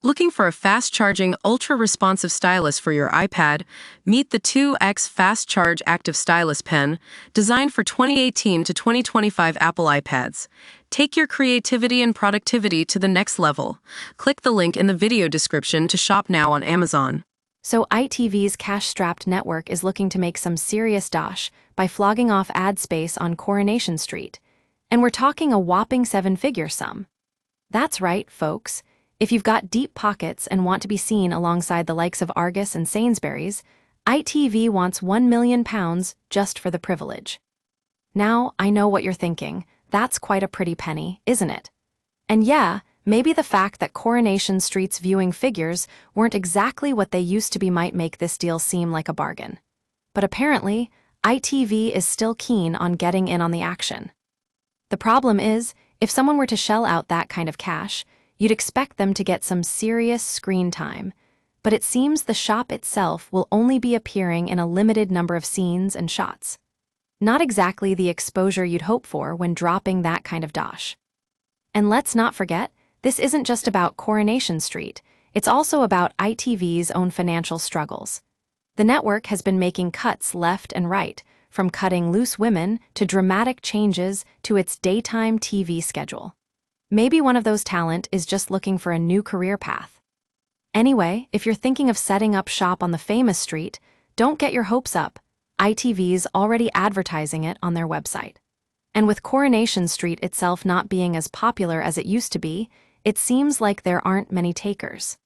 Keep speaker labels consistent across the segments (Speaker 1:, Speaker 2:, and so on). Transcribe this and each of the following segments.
Speaker 1: Looking for a fast-charging, ultra-responsive stylus for your iPad? Meet the 2X Fast Charge Active Stylus Pen, designed for 2018 to 2025 Apple iPads. Take your creativity and productivity to the next level. Click the link in the video description to shop now on Amazon.
Speaker 2: So ITV's cash-strapped network is looking to make some serious dosh by flogging off ad space on Coronation Street. And we're talking a whopping seven-figure sum. That's right, folks. If you've got deep pockets and want to be seen alongside the likes of Argus and Sainsbury's, ITV wants £1 million just for the privilege. Now, I know what you're thinking. That's quite a pretty penny, isn't it? And yeah, maybe the fact that Coronation Street's viewing figures weren't exactly what they used to be might make this deal seem like a bargain. But apparently, ITV is still keen on getting in on the action. The problem is, if someone were to shell out that kind of cash, you'd expect them to get some serious screen time, but it seems the shop itself will only be appearing in a limited number of scenes and shots. Not exactly the exposure you'd hope for when dropping that kind of dosh. And let's not forget, this isn't just about Coronation Street, it's also about ITV's own financial struggles. The network has been making cuts left and right, from cutting loose women to dramatic changes to its daytime TV schedule. Maybe one of those talent is just looking for a new career path. Anyway, if you're thinking of setting up shop on the famous street, don't get your hopes up. ITV's already advertising it on their website. And with Coronation Street itself not being as popular as it used to be, it seems like there aren't many takers.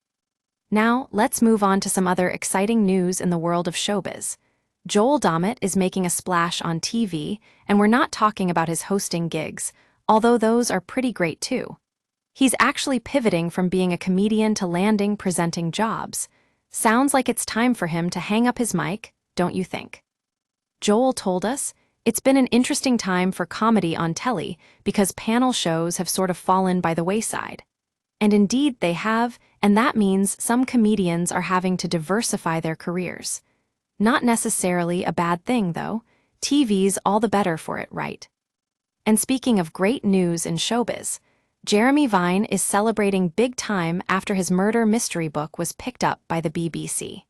Speaker 2: Now, let's move on to some other exciting news in the world of showbiz. Joel Dommett is making a splash on TV, and we're not talking about his hosting gigs, although those are pretty great too. He's actually pivoting from being a comedian to landing presenting jobs. Sounds like it's time for him to hang up his mic, don't you think? Joel told us, "It's been an interesting time for comedy on telly because panel shows have sort of fallen by the wayside." And indeed they have, and that means some comedians are having to diversify their careers. Not necessarily a bad thing, though. TV's all the better for it, right? And speaking of great news in showbiz, Jeremy Vine is celebrating big time after his murder mystery book was picked up by the BBC.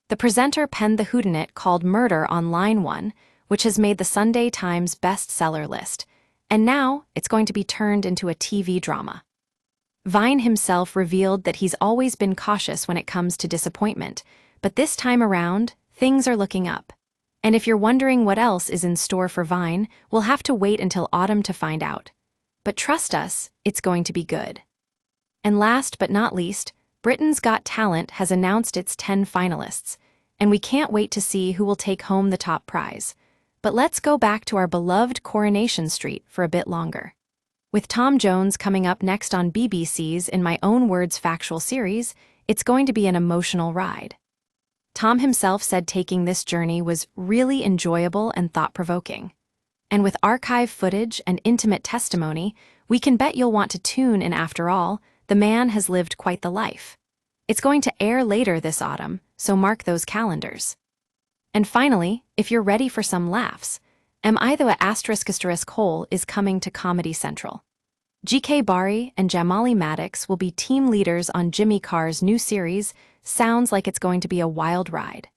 Speaker 2: The presenter penned the whodunit called Murder on Line 1, which has made the Sunday Times bestseller list, and now it's going to be turned into a TV drama. Vine himself revealed that he's always been cautious when it comes to disappointment, but this time around, things are looking up. And if you're wondering what else is in store for Vine, we'll have to wait until autumn to find out. But trust us, it's going to be good. And last but not least, Britain's Got Talent has announced its 10 finalists, and we can't wait to see who will take home the top prize. But let's go back to our beloved Coronation Street for a bit longer. With Tom Jones coming up next on BBC's In My Own Words factual series, it's going to be an emotional ride. Tom himself said taking this journey was really enjoyable and thought-provoking. And with archive footage and intimate testimony, we can bet you'll want to tune in. After all, the man has lived quite the life. It's going to air later this autumn, so mark those calendars. And finally, if you're ready for some laughs, Am I the *** Hole is coming to Comedy Central. GK Bari and Jamali Maddox will be team leaders on Jimmy Carr's new series. Sounds like it's going to be a wild ride.